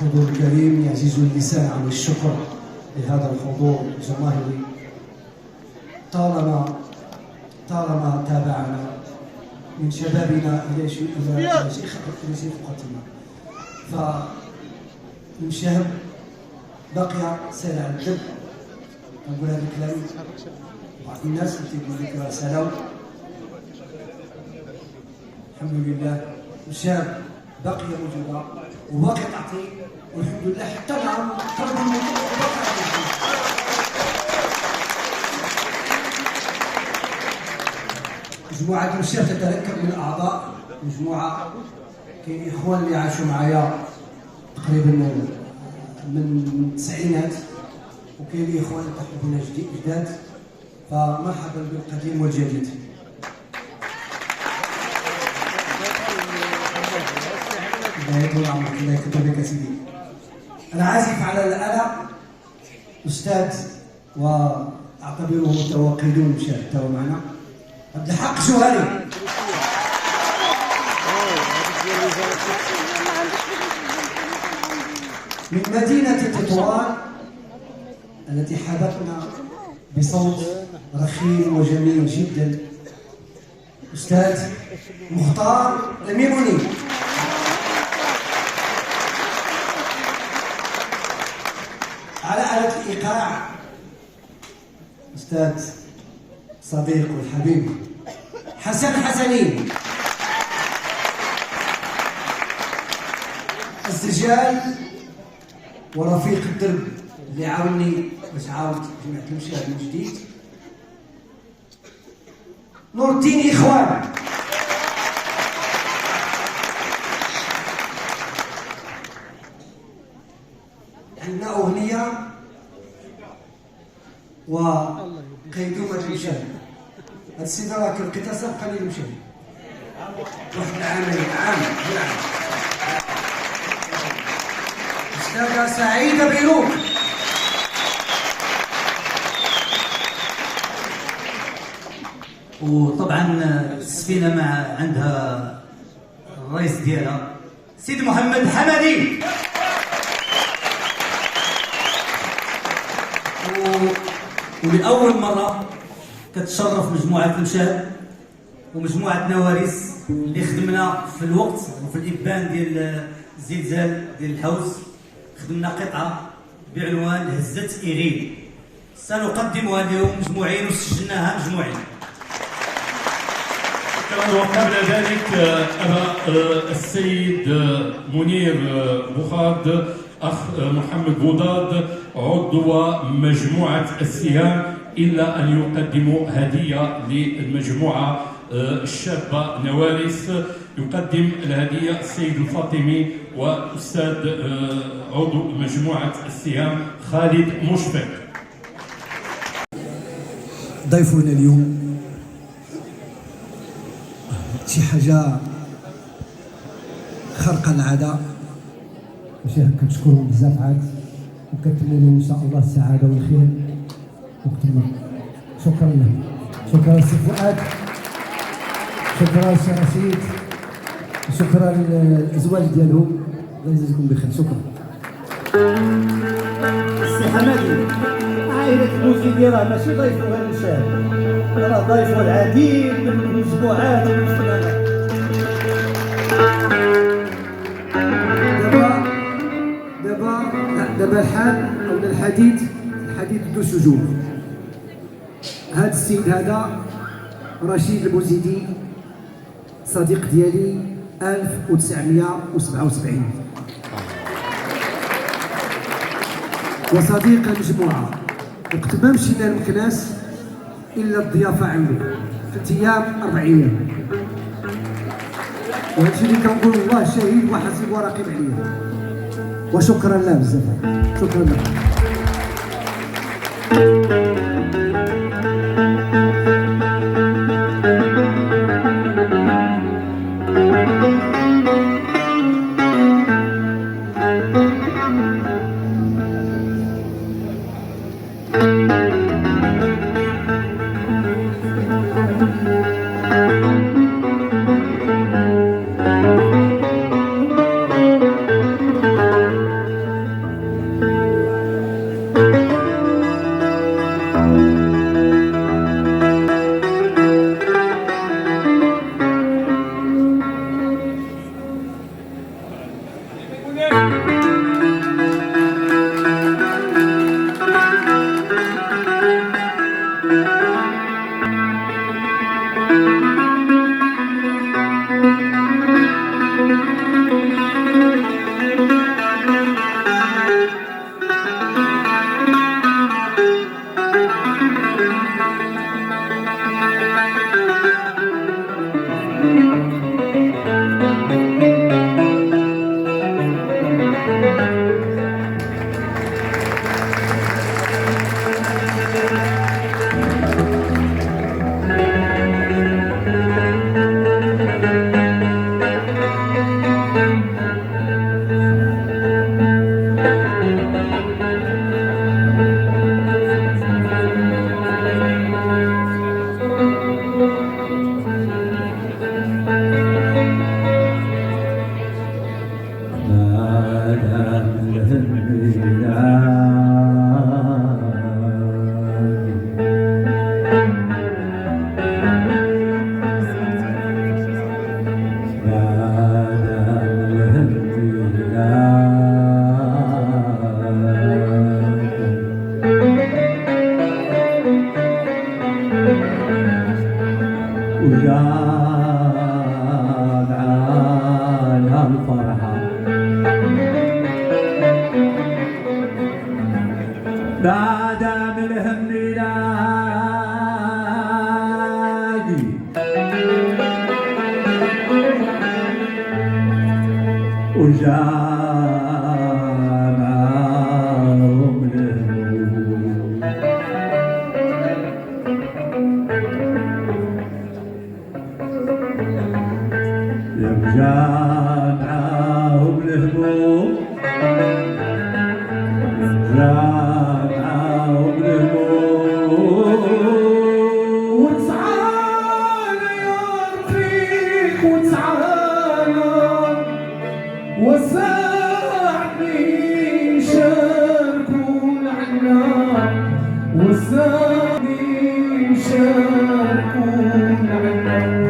حضور كريم يعجز اللسان عن الشكر لهذا الحضور الجماهيري. طالما تابعنا من شبابنا إلى شيخ قاتمة، فالمشاهد بقي سال على الدب. نقول هذا الكلام بعض الناس تيقول لك راه سالوا، الحمد لله الشاب باقيه موجوده وباقي تعطي، والحمد لله حتى مع طلب الموضوع مجموعة الشاب تتركب من أعضاء مجموعة. كاين إخوان اللي عاشوا معايا تقريبا من التسعينات، وكاين إخوان تحبون جداد، فمرحبا بالقديم والجديد. الله يطول عمرك، الله يكتب لك سيدي. العازف على الآلة أستاذ وأعتبره متوقدون مشاهدته معنا عبد الحق جوهري. من مدينة تطوان التي حابتنا بصوت رخيم وجميل جدا، أستاذ مختار الميموني. على آلة الإيقاع أستاذ صديق والحبيب حسن حسنين. السجال ورفيق الدرب اللي عاوني باش عاود جمعت المشاهد من جديد، نور الدين إخوان. عندنا أغنية وقيدومة المشاهد. هاد السيدة راه كلقيتها سابقة للمشاهد واحد عام. أستاذة سعيدة بيروت. وطبعا السفينة مع عندها الرئيس ديالها سيد محمد حمدي. ولأول مرة كتشرف مجموعة المشاهد ومجموعة نواريس اللي خدمنا في الوقت وفي الإبان ديال الزلزال ديال الحوز. خدمنا قطعة بعنوان هزة إيغيل، سنقدمها اليوم مجموعين وسجلناها مجموعين. وقبل ذلك أرى السيد منير بوخاد، أخ محمد بوضاد عضو مجموعة السهام، إلا أن يقدموا هدية للمجموعة الشابة نواريس. يقدم الهدية السيد الفاطمي وأستاذ عضو مجموعة السهام خالد مشفق. ضيفنا اليوم شي حاجة خارقة العادة، ماشي كنشكرهم بزاف عاد، وكنتمنى لهم ان شاء الله السعادة والخير وكتما. شكرا لهم، شكرا سي فؤاد، شكرا سي رشيد، شكرا للازواج ديالهم، الله يجزيكم بخير. شكرا. السي حمادي عائلة بوزيدي راه ماشي ضيف غير المشاهد، راه ضيف العديد من المجموعات ومن الفنانات. دابا الحال او الحديث ذو شجون. هذا السيد هذا رشيد البوزيدي صديق ديالي 1977 وصديق المجموعة، وقت ما مشينا لمكناس إلا الضيافة عنده 3 أيام 4 أيام، وهادشي اللي كنقول الله شهيد وحسيب وراقب عليا. وشكرا له بزاف، شكرا له. وزاد عنها الفرحة بعد الهم يلاقي وجامعهم الهموم جامعهم الهموم جامعهم الهموم وتعالى يا رفيق وتعالى وساعدني نشاركو العناء وساعدني نشاركو العناء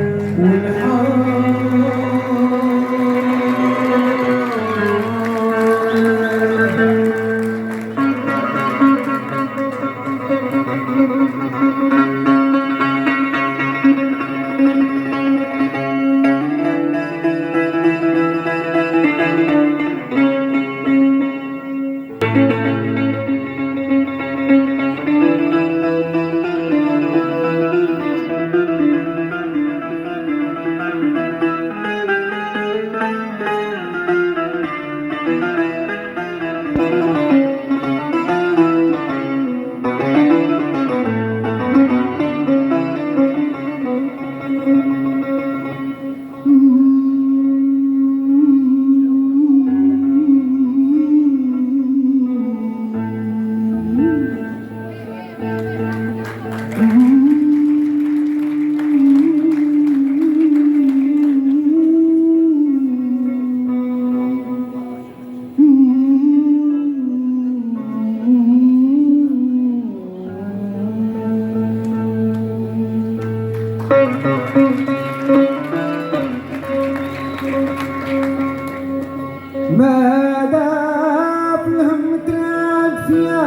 ماذا بهم ترافيا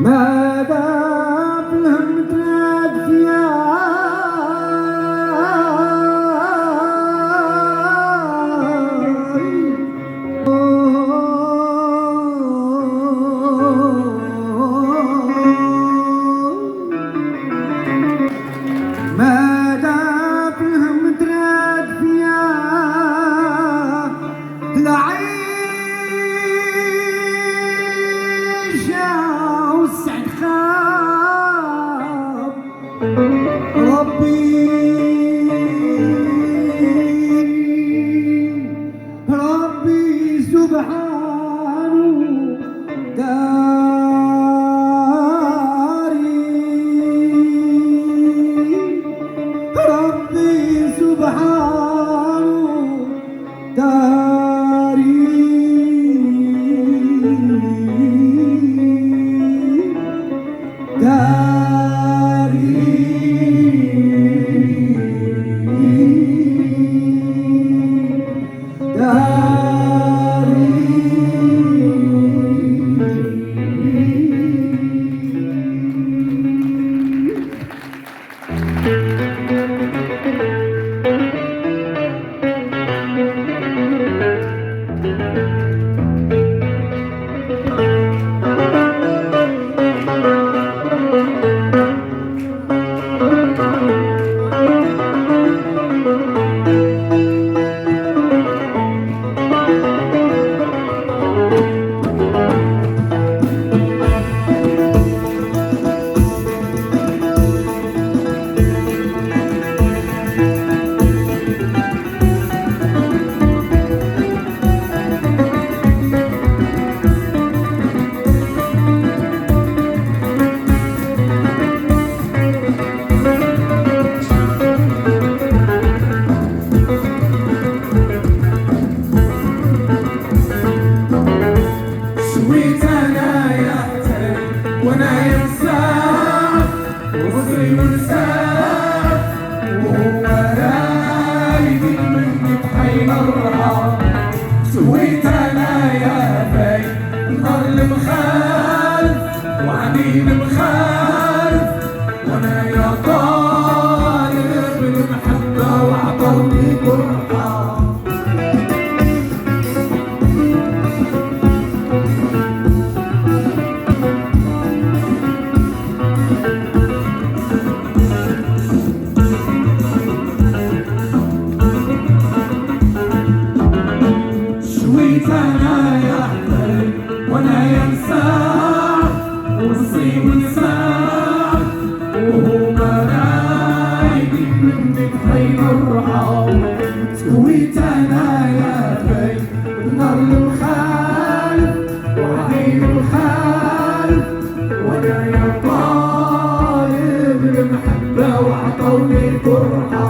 ماذا بهم ترافيا ماذا بهم ترافيا العيشة والسعد خاب ربي سبحانه داري ربي سبحانه داري سويت انا يا حسين وانا ينساك وصري ونساك وهو رايدي مني بحين الرهاب. سويت انا يا بي نضل مخالف وعنين مخالف وانا يا طالب المحبه وعطوني برحه. سويت انا يا حبيب وانا ينساك ونصيب نساك وهو رايدي مني بحين الرحام. سويت انا يا بي نار المخالف وعين الخالف وانا يا طالب المحبه وعطوني القرحه.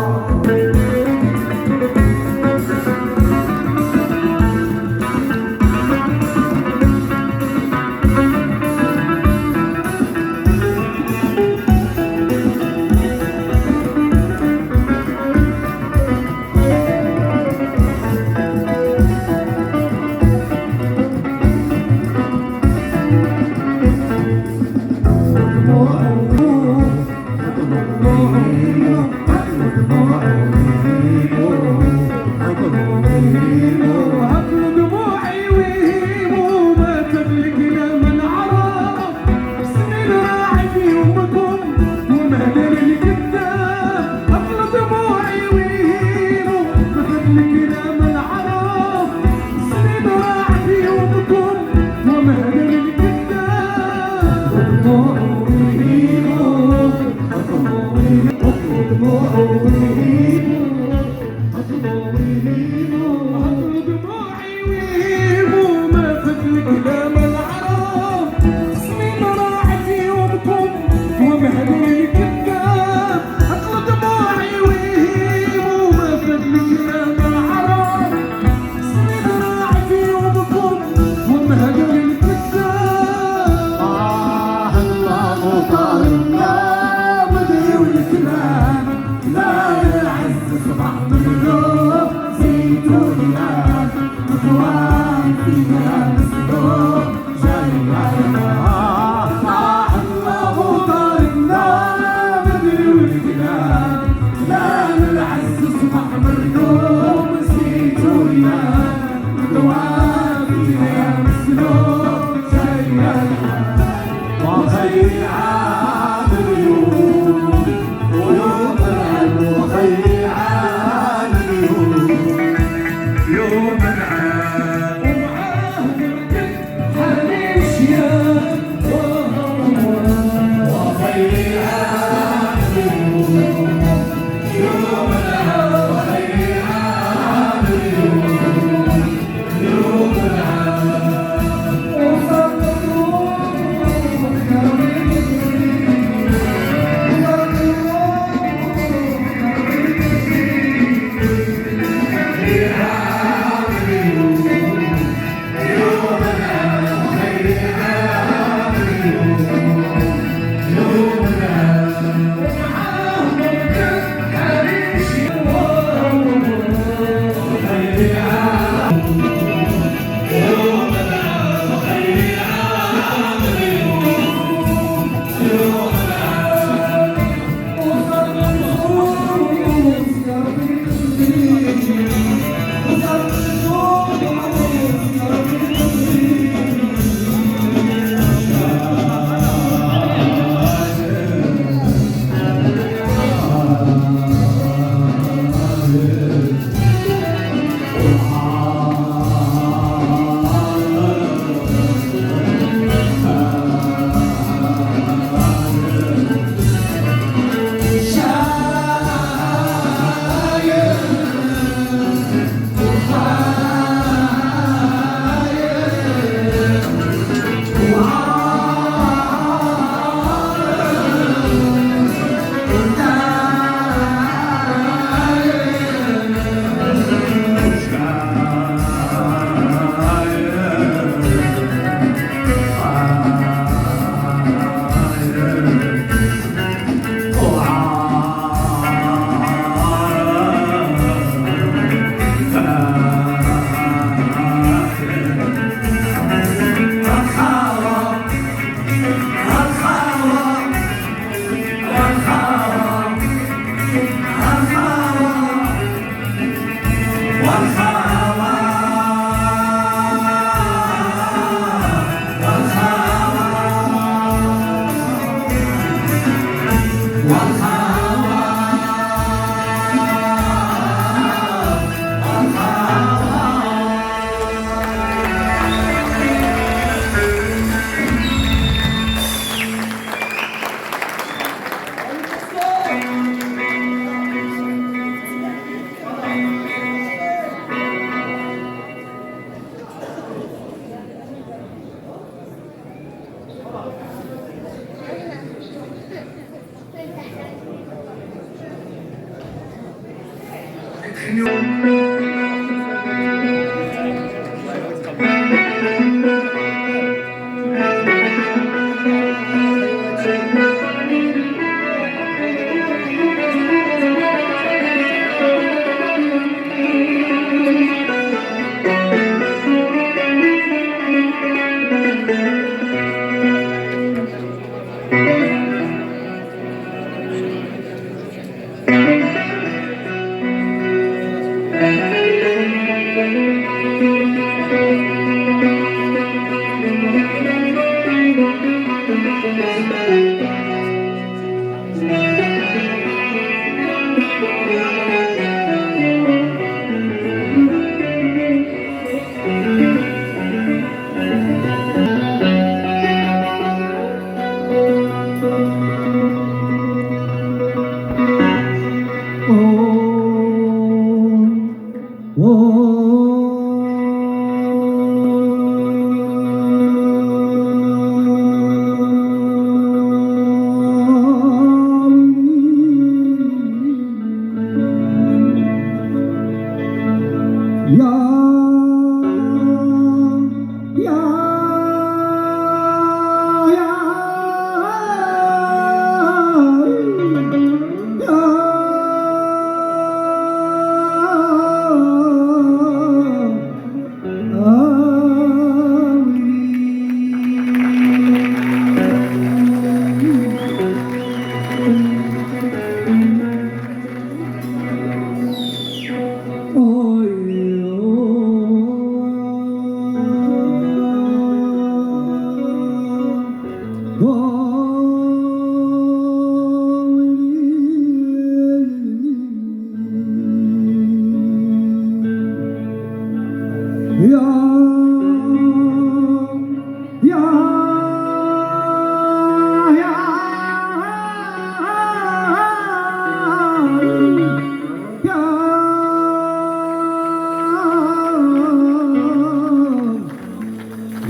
يوم العام ومعاه حنين شياب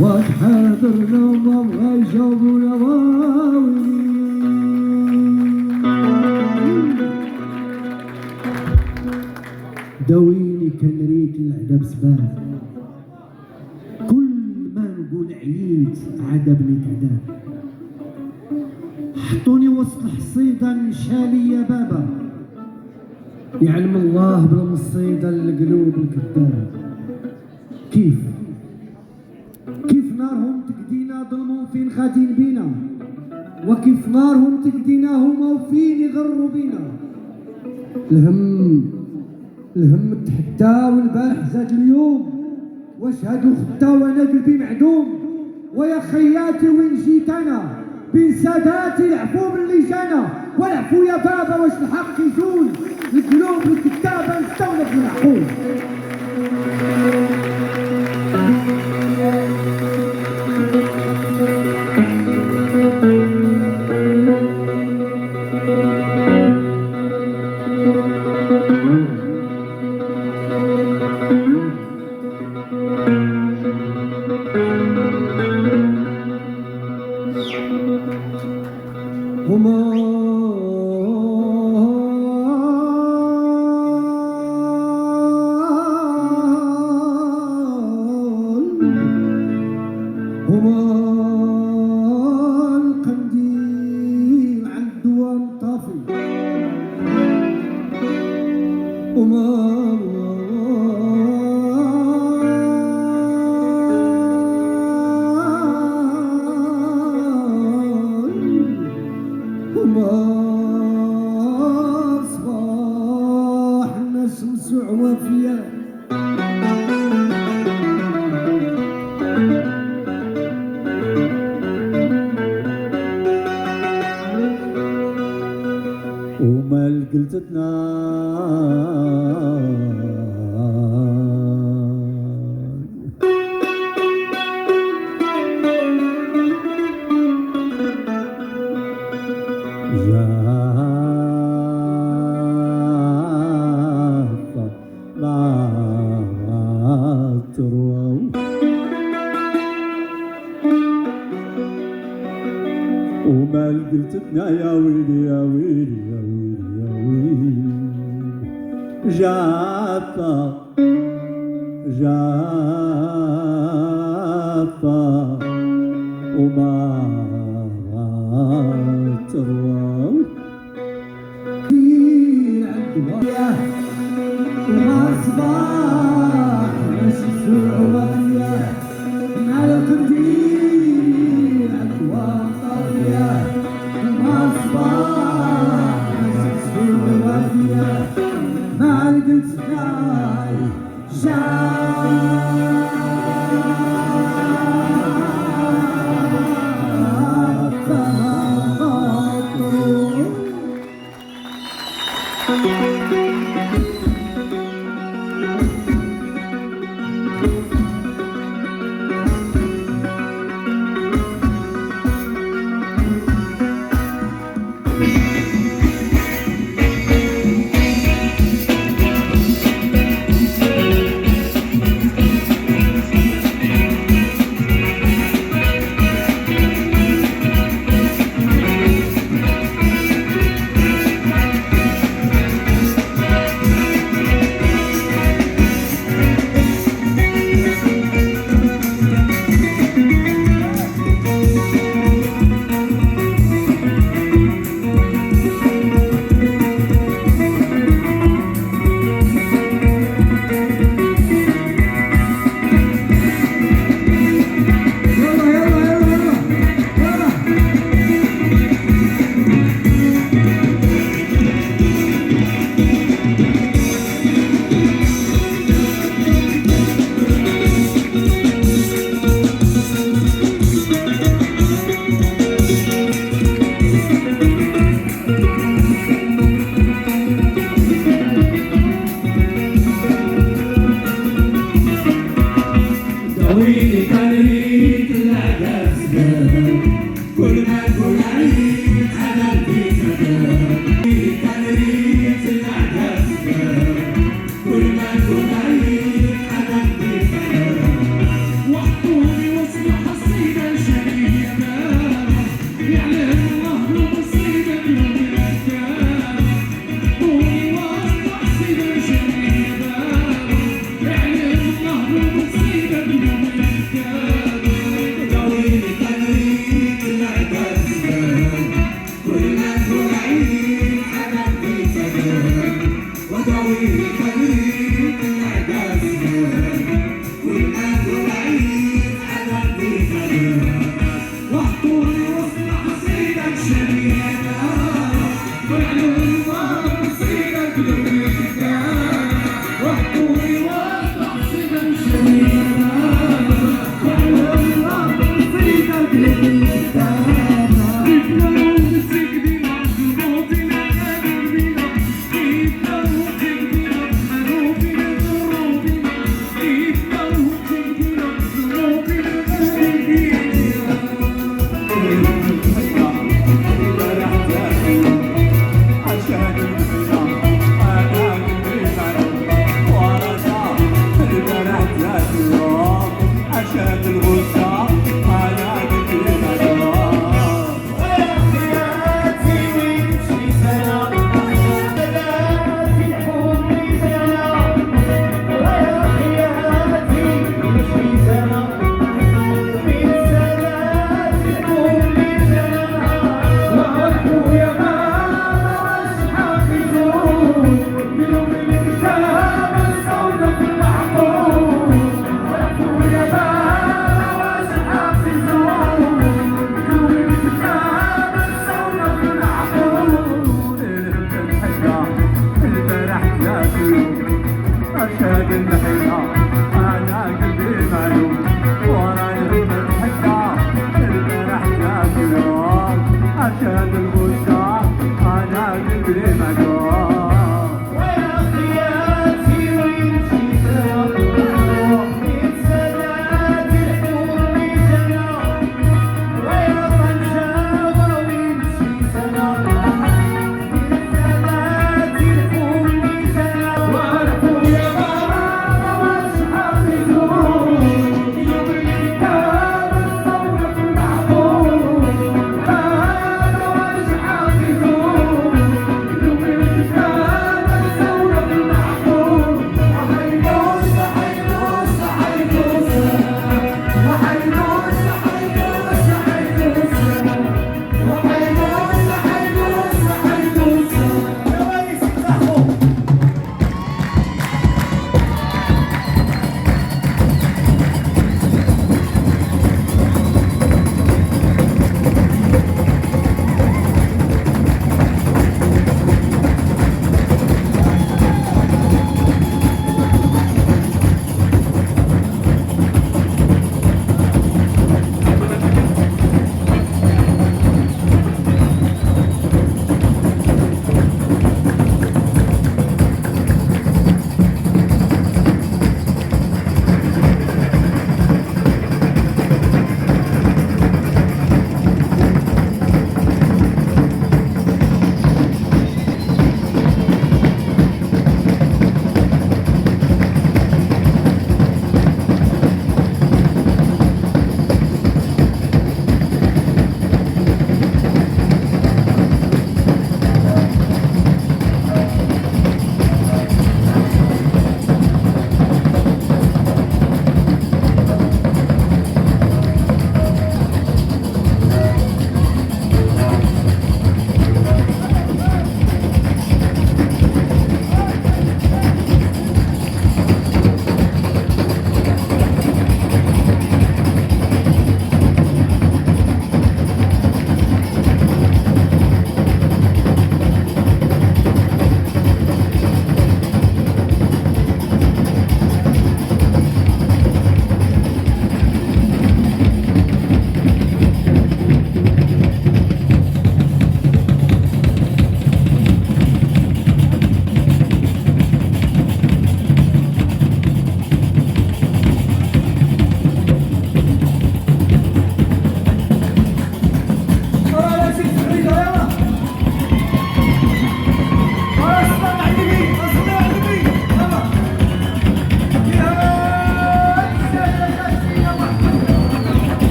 وتحاضرنا وما بغا يجاوبونا واويلي. داويني كنريد العذاب سبان، كل ما نقول عييت عذبني تعذاب. حطوني وسط الحصيدة نشالي يا بابا، يعلم الله بالمصيدة القلوب الكذاب. كيف نارهم تقدينا ظلموا فين خاتين بينا، وكيف نارهم تقدينا هما وفين يغروا بينا. الهم تحدى والبارح زاد اليوم، واش هادو خدا وانا قلبي معدوم. ويا خياتي وين جيت انا بين ساداتي العفو من اللي جانا، والعفو يا بابا واش الحق يزول، القلوب الكتابه نستولف العقول. هما القنديل عند دوام طافي، هما صباح الناس مسوع وفيا. وما قلتنا جافة لا تروى، وما قلتنا يا ويلي يا ويلي يا ويلي يا ويلي. جافة وما تروى، وما صباح مسوع وفيا، مع القنديل عالدوام طافية. وما صباح مسوع وفيا، مع القنديل ويلي كان ريت العذاب سباب كل ما نقول عليك حنان في سباب ويلي كان ريت العذاب سباب كل ما نقول عليك حنان في سباب وحطوني وسط حصيدة شريفة يعلم الله بمصيبة يوم الأيام طولي وسط حصيدة شريفة يعلم الله بمصيبة يوم الأيام وداويني تنريد العذاب سباب كل ما نقول عليك حنان في سباب وداويني تنريد العذاب سباب كل ما نقول عليك حنان في سباب وحطوني وسط حصيدة شريفة ويعلم الله بمصيبة يوم الأيام وحطوني وسط حصيدة شريفة ويعلم الله بمصيبة يوم الأيام عشان الغصة أنا قلت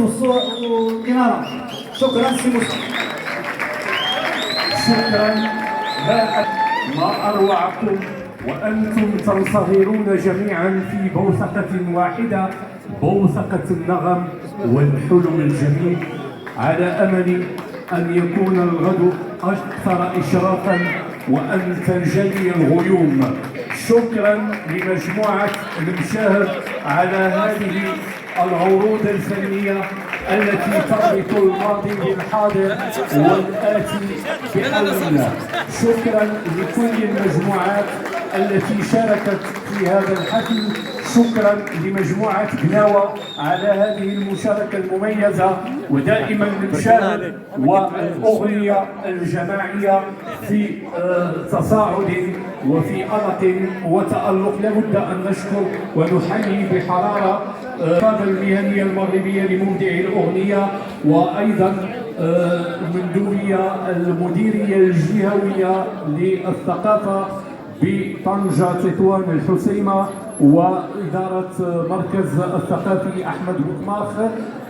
والإنارة. شكرا سي موسى. شكرا. ما أروعكم وأنتم تنصهرون جميعا في بوثقة واحدة، بوثقة النغم والحلم الجميل، على أمل أن يكون الغد أكثر إشراقا وأن تنجلي الغيوم. شكرا لمجموعة المشاهد على هذه العروض الفنية التي تربط الماضي بالحاضر والآتي بحول الله. شكرا لكل المجموعات التي شاركت في هذا الحفل. شكرا لمجموعة بناوة على هذه المشاركة المميزة، ودائما نشاهد والأغنية الجماعية في تصاعد وفي أنق وتألق. لابد أن نشكر ونحيي بحرارة القادة المهنية المغربية لمبدعي الأغنية، وأيضا المندوبية المديرية الجهوية للثقافة بطنجة تطوان الحسيمة، وإدارة مركز الثقافي أحمد بوكماخ،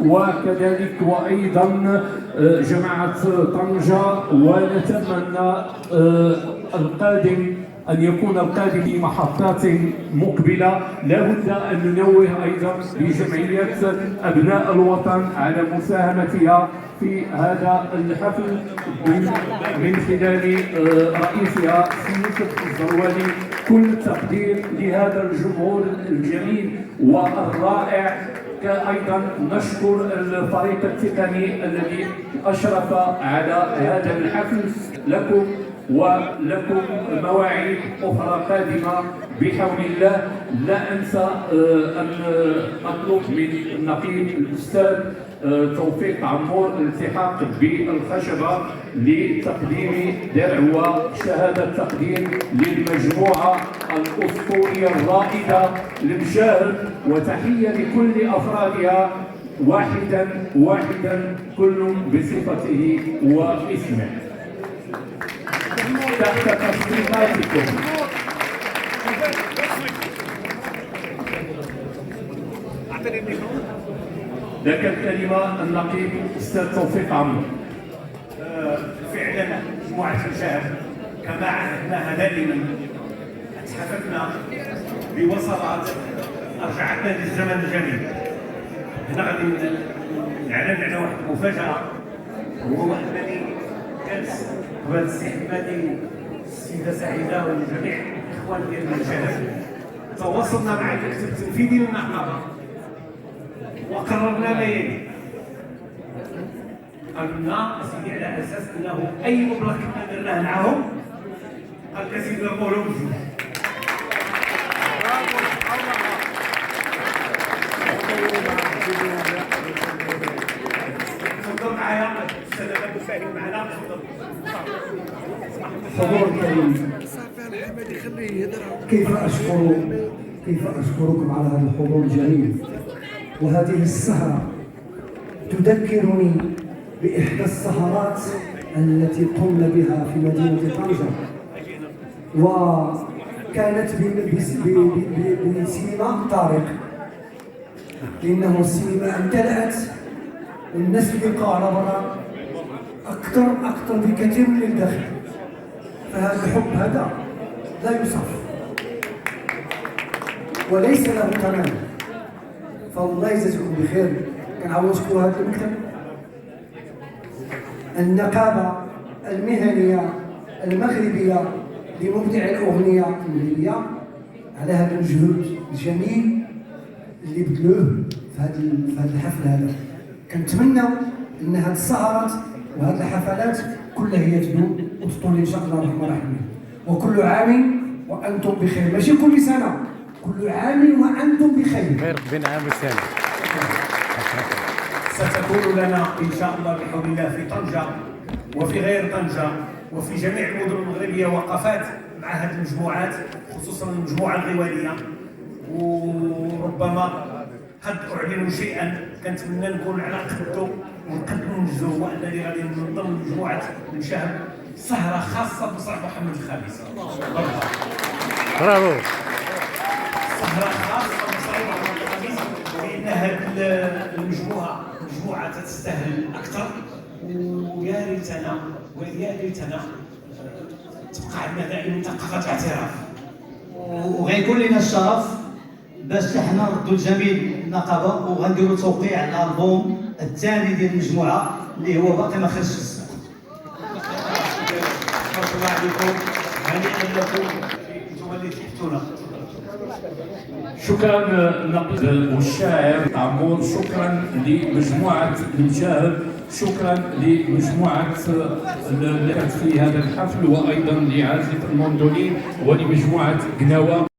وكذلك وأيضا جماعة طنجة. ونتمنى القادم أن يكون القادم بمحطات مقبلة. لابد أن ننوه أيضا بجمعية أبناء الوطن على مساهمتها في هذا الحفل من خلال رئيسها سي يوسف الزروالي. كل تقدير لهذا الجمهور الجميل والرائع. أيضا نشكر الفريق التقني الذي أشرف على هذا الحفل. ولكم مواعيد أخرى قادمة بحول الله. لا أنسى أن أطلب من النقيب الأستاذ توفيق عمور الالتحاق بالخشبة لتقديم درع وشهادة تقديم للمجموعة الأسطورية الرائدة المشاهد. وتحية لكل أفرادها واحدا كل بصفته واسمه. تحت تصريحاتكم. لك الكلمة النقيب أستاذ توفيق عمرو. فعلا مجموعة المشاهد كما عهدناها دائما اتحففنا بوصلات أرجعتنا للزمن الجميل. هنا غادي نعلن على واحد المفاجأة، هو واحد الذي كانت قبل استحمادي السيدة سعيدة وجميع الإخوان ديال المشاهد. تواصلنا مع المكتب التنفيذي للنقابة وقررنا ليالي قلنا سيدي على اساس انه اي مبلغ كنا درناه معاهم قال سيدي نقولوا بزاف. تفضل معايا الاستاذ ابو فاهم معنا. تفضل. حضور الكريم، كيف أشكركم على هذا الحضور الجميل. وهذه السهرة تذكرني بإحدى السهرات التي قمنا بها في مدينة طنجة، وكانت بسينما طارق، لأنه السينما امتلأت والناس اللي بقوا على برا أكثر بكثير من الداخل. فهذا الحب هذا لا يوصف وليس له ثمن. فالله يجزاكم بخير. كنعاودكم هذا المكتب، النقابة المهنية المغربية لمبدع الأغنية المغربية على هذا المجهود الجميل اللي بذلوه في هذا الحفل هذا. كنتمنى ان هذه السهرات وهذه الحفلات كلها هي تدوم وتطول ان شاء الله الرحمن الرحيم. وكل عام وانتم بخير، ماشي كل سنه، كل عام وانتم بخير. خير بين عام وسنه. ستكون لنا ان شاء الله بحول الله في طنجه وفي غير طنجه وفي جميع المدن المغربيه وقفات مع هذه المجموعات، خصوصا المجموعه الغواليه. وربما قد اعلنوا شيئا كنتمنى نكون على قدو ونقد ننجزوا، هو انني غادي ننظم مجموعه المشاهد سهره خاصه بصاحب محمد الخامس. برافو. سهره خاصه بصاحب محمد الخامس، لان هذه المجموعه وهي ليتنا تبقى عندنا دائما ثقافه الاعتراف. وغيكون لنا الشرف باش حنا نردوا لجميع النقابه وغنديروا توقيع على الالبوم الثاني ديال المجموعه اللي هو باقي ما خرجش السوق. بارك الله عليكم، هنيئا لكم انتم اللي تحتونا. شكرا النقيب والشاعر عمور، شكرا لمجموعة المشاهد، شكرا لمجموعة اللي كانت في هذا الحفل، وأيضا لعازف المندولين ولمجموعة قناوة.